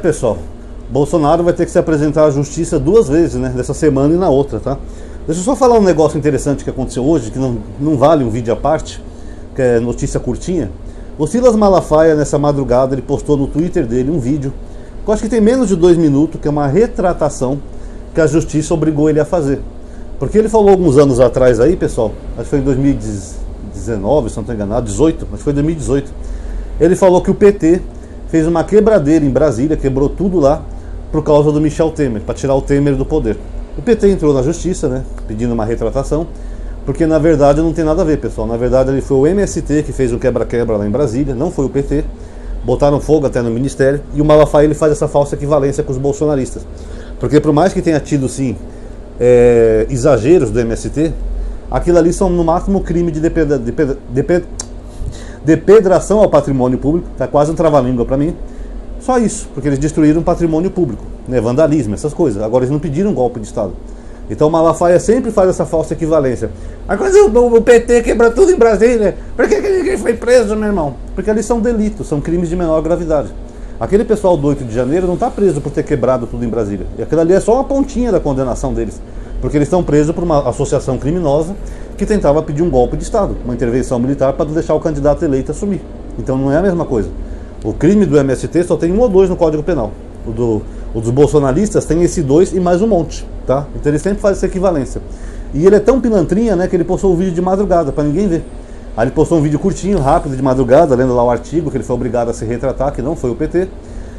Pessoal, Bolsonaro vai ter que se apresentar à justiça 2 vezes, né? Dessa semana e na outra, tá? Deixa eu só falar um negócio interessante que aconteceu hoje, que não vale um vídeo à parte, que é notícia curtinha. O Silas Malafaia, nessa madrugada, ele postou no Twitter dele um vídeo, que eu acho que tem menos de 2 minutos, que é uma retratação que a justiça obrigou ele a fazer. Porque ele falou alguns anos atrás aí, pessoal, acho que foi em 2019, se não estou enganado, 18, acho que foi 2018. Ele falou que o PT fez uma quebradeira em Brasília, quebrou tudo lá, por causa do Michel Temer, para tirar o Temer do poder. O PT entrou na justiça, né, pedindo uma retratação, porque na verdade não tem nada a ver, pessoal. Na verdade ele foi o MST que fez o quebra-quebra lá em Brasília, não foi o PT. Botaram fogo até no ministério, e o Malafaia ele faz essa falsa equivalência com os bolsonaristas. Porque por mais que tenha tido sim exageros do MST, aquilo ali são no máximo crime de depredação ao patrimônio público, tá quase um trava-língua para mim. Só isso, porque eles destruíram o patrimônio público, né, vandalismo, essas coisas. Agora eles não pediram um golpe de Estado. Então o Malafaia sempre faz essa falsa equivalência. Agora o PT quebra tudo em Brasília, por que ninguém foi preso, meu irmão? Porque ali são delitos, são crimes de menor gravidade. Aquele pessoal do 8 de janeiro não está preso por ter quebrado tudo em Brasília. E aquilo ali é só uma pontinha da condenação deles. Porque eles estão presos por uma associação criminosa que tentava pedir um golpe de Estado, uma intervenção militar para deixar o candidato eleito assumir. Então não é a mesma coisa. O crime do MST só tem 1 ou 2 no Código Penal. O dos bolsonaristas tem esse 2 e mais um monte, tá? Então ele sempre faz essa equivalência. E ele é tão pilantrinha, né, que ele postou um vídeo de madrugada, para ninguém ver. Aí ele postou um vídeo curtinho, rápido, de madrugada, lendo lá o artigo, que ele foi obrigado a se retratar, que não foi o PT.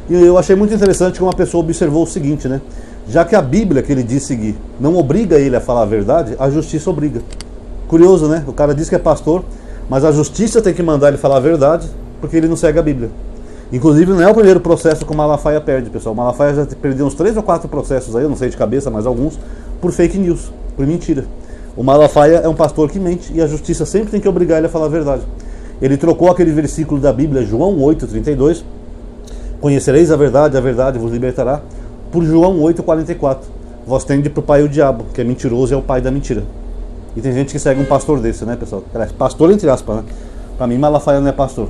E eu achei muito interessante que uma pessoa observou o seguinte, né? Já que a Bíblia, que ele diz seguir, não obriga ele a falar a verdade, a justiça obriga. Curioso, né? O cara diz que é pastor, mas a justiça tem que mandar ele falar a verdade, porque ele não segue a Bíblia. Inclusive não é o primeiro processo que o Malafaia perde, pessoal. O Malafaia já perdeu uns 3 ou 4 processos aí, eu não sei de cabeça, mas alguns, por fake news, por mentira. O Malafaia é um pastor que mente e a justiça sempre tem que obrigar ele a falar a verdade. Ele trocou aquele versículo da Bíblia, João 8,32, conhecereis a verdade vos libertará, por João 8,44. Vós tende para o pai o diabo, que é mentiroso e é o pai da mentira. E tem gente que segue um pastor desse, né, pessoal? Pastor entre aspas, né? Para mim, Malafaia não é pastor.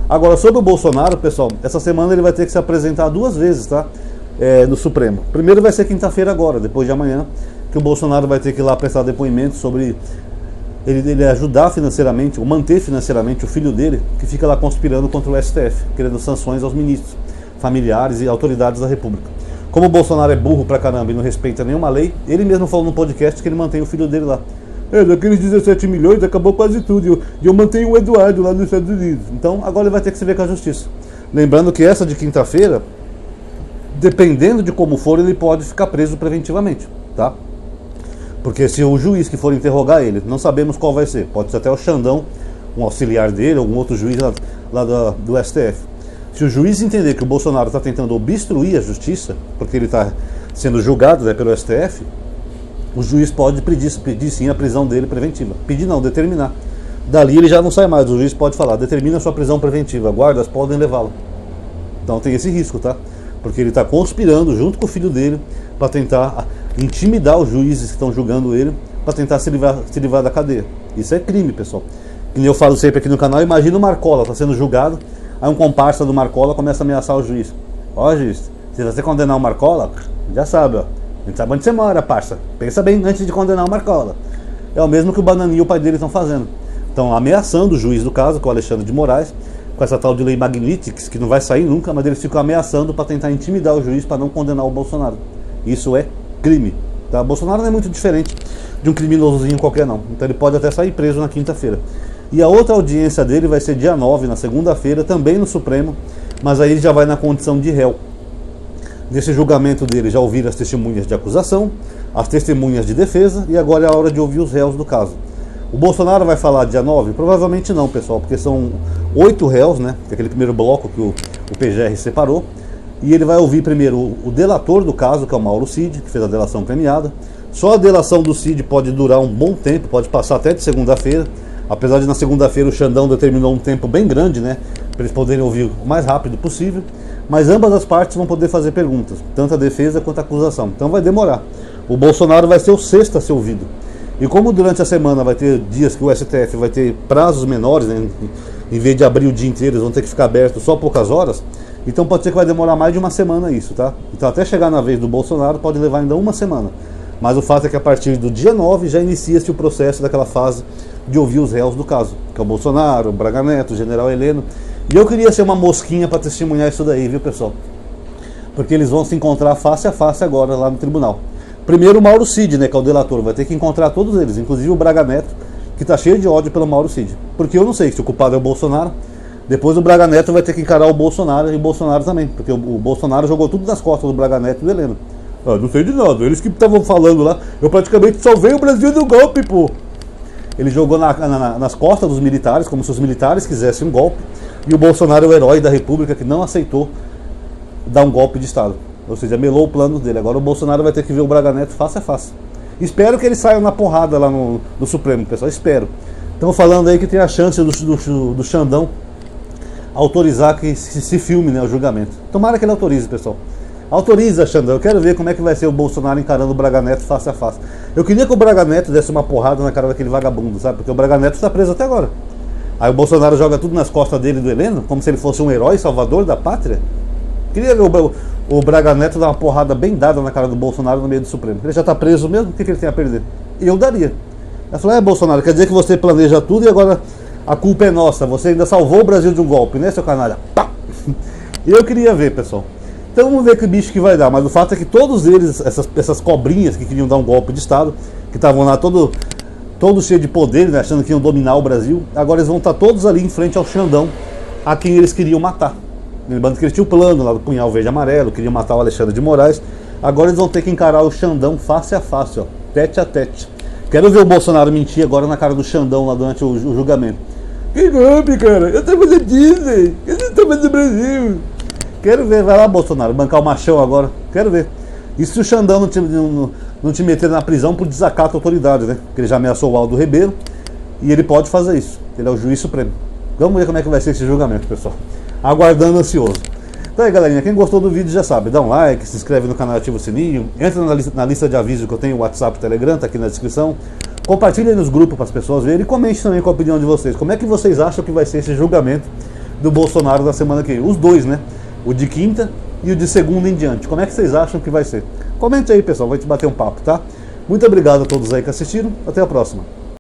Agora, sobre o Bolsonaro, pessoal, essa semana ele vai ter que se apresentar 2 vezes, tá? No Supremo. Primeiro vai ser quinta-feira agora, depois de amanhã, que o Bolsonaro vai ter que ir lá prestar depoimento sobre ele ajudar financeiramente, ou manter financeiramente o filho dele, que fica lá conspirando contra o STF, querendo sanções aos ministros, familiares e autoridades da República. Como o Bolsonaro é burro pra caramba e não respeita nenhuma lei, ele mesmo falou no podcast que ele mantém o filho dele lá. Daqueles 17 milhões acabou quase tudo, e eu mantenho o Eduardo lá nos Estados Unidos. Então agora ele vai ter que se ver com a justiça. Lembrando que essa de quinta-feira, dependendo de como for, ele pode ficar preso preventivamente, tá? Porque se o juiz que for interrogar ele, não sabemos qual vai ser, pode ser até o Xandão, um auxiliar dele, algum outro juiz lá do STF. Se o juiz entender que o Bolsonaro está tentando obstruir a justiça, porque ele está sendo julgado, né, pelo STF, o juiz pode pedir sim a prisão dele preventiva. Pedir não, determinar. Dali ele já não sai mais, o juiz pode falar, determina a sua prisão preventiva, guardas podem levá-lo. Então tem esse risco, tá? Porque ele está conspirando junto com o filho dele para tentar intimidar os juízes que estão julgando ele, para tentar se livrar da cadeia. Isso é crime, pessoal. Que nem eu falo sempre aqui no canal, imagina o Marcola, está sendo julgado, aí um comparsa do Marcola começa a ameaçar o juiz. Ó, juiz, se você condenar o Marcola, já sabe, ó. A gente sabe onde você mora, parça. Pensa bem antes de condenar o Marcola. É o mesmo que o Bananinha e o pai dele estão fazendo. Estão ameaçando o juiz do caso, que é o Alexandre de Moraes, com essa tal de lei Magnitsky, que não vai sair nunca, mas eles ficam ameaçando para tentar intimidar o juiz para não condenar o Bolsonaro. Isso é crime. Tá? O Bolsonaro não é muito diferente de um criminosozinho qualquer não. Então ele pode até sair preso na quinta-feira. E a outra audiência dele vai ser dia 9, na segunda-feira, também no Supremo, mas aí ele já vai na condição de réu. Nesse julgamento dele já ouviram as testemunhas de acusação, as testemunhas de defesa, e agora é a hora de ouvir os réus do caso. O Bolsonaro vai falar dia 9? Provavelmente não, pessoal, porque são 8 réus, né? Que é aquele primeiro bloco que o PGR separou. E ele vai ouvir primeiro o delator do caso, que é o Mauro Cid, que fez a delação premiada. Só a delação do Cid pode durar um bom tempo, pode passar até de segunda-feira. Apesar de na segunda-feira o Xandão determinou um tempo bem grande, né? Para eles poderem ouvir o mais rápido possível. Mas ambas as partes vão poder fazer perguntas, tanto a defesa quanto a acusação. Então vai demorar. O Bolsonaro vai ser o 6º a ser ouvido. E como durante a semana vai ter dias que o STF vai ter prazos menores, né? Em vez de abrir o dia inteiro, eles vão ter que ficar abertos só poucas horas. Então pode ser que vai demorar mais de uma semana isso, tá? Então até chegar na vez do Bolsonaro pode levar ainda uma semana. Mas o fato é que a partir do dia 9 já inicia-se o processo daquela fase de ouvir os réus do caso, que é o Bolsonaro, o Braga Neto, o general Heleno. E eu queria ser uma mosquinha para testemunhar isso daí, viu, pessoal? Porque eles vão se encontrar face a face agora lá no tribunal. Primeiro o Mauro Cid, né, que é o delator, vai ter que encontrar todos eles, inclusive o Braga Neto, que está cheio de ódio pelo Mauro Cid. Porque eu não sei se o culpado é o Bolsonaro, depois o Braga Neto vai ter que encarar o Bolsonaro e o Bolsonaro também, porque o Bolsonaro jogou tudo nas costas do Braga Neto e do Heleno. Ah, não sei de nada, eles que estavam falando lá, eu praticamente salvei o Brasil do golpe, pô. Ele jogou nas costas dos militares, como se os militares quisessem um golpe, e o Bolsonaro é o herói da República que não aceitou dar um golpe de Estado. Ou seja, melou o plano dele. Agora o Bolsonaro vai ter que ver o Braga Neto face a face. Espero que eles saiam na porrada lá no Supremo, pessoal, espero. Estão falando aí que tem a chance do Xandão autorizar que se filme, né, o julgamento. Tomara que ele autorize, pessoal. Autoriza, Xandão. Eu quero ver como é que vai ser o Bolsonaro encarando o Braga Neto face a face. Eu queria que o Braga Neto desse uma porrada na cara daquele vagabundo, sabe? Porque o Braga Neto está preso até agora. Aí o Bolsonaro joga tudo nas costas dele e do Heleno, como se ele fosse um herói salvador da pátria. Queria ver o Braga Neto dar uma porrada bem dada na cara do Bolsonaro no meio do Supremo. Ele já está preso mesmo, o que ele tem a perder? Eu daria. Ela falou, Bolsonaro, quer dizer que você planeja tudo e agora a culpa é nossa. Você ainda salvou o Brasil de um golpe, né, seu canalha? Pá! E eu queria ver, pessoal. Então vamos ver que bicho que vai dar. Mas o fato é que todos eles, essas cobrinhas que queriam dar um golpe de Estado, que estavam lá todos cheios de poder, né, achando que iam dominar o Brasil, agora eles vão estar todos ali em frente ao Xandão, a quem eles queriam matar. Lembrando que eles tinham o plano lá do punhal verde e amarelo, queriam matar o Alexandre de Moraes. Agora eles vão ter que encarar o Xandão face a face, ó, tete a tete. Quero ver o Bolsonaro mentir agora na cara do Xandão lá durante o julgamento. Que golpe, cara? Eu tava na Disney, eu não tava no Brasil. Quero ver, vai lá, Bolsonaro, bancar o machão agora. Quero ver. E se o Xandão não te meter na prisão por desacato à autoridade, né? Porque ele já ameaçou o Aldo Rebelo e ele pode fazer isso. Ele é o juiz supremo. Vamos ver como é que vai ser esse julgamento, pessoal. Aguardando ansioso. Então aí, galerinha, quem gostou do vídeo já sabe, dá um like, se inscreve no canal, ativa o sininho, entra na lista de avisos que eu tenho, o WhatsApp, o Telegram, tá aqui na descrição. Compartilha aí nos grupos para as pessoas verem e comente também com a opinião de vocês. Como é que vocês acham que vai ser esse julgamento do Bolsonaro na semana que vem? Os dois, né? O de quinta e o de segunda em diante. Como é que vocês acham que vai ser? Comente aí, pessoal, vai te bater um papo, tá? Muito obrigado a todos aí que assistiram. Até a próxima.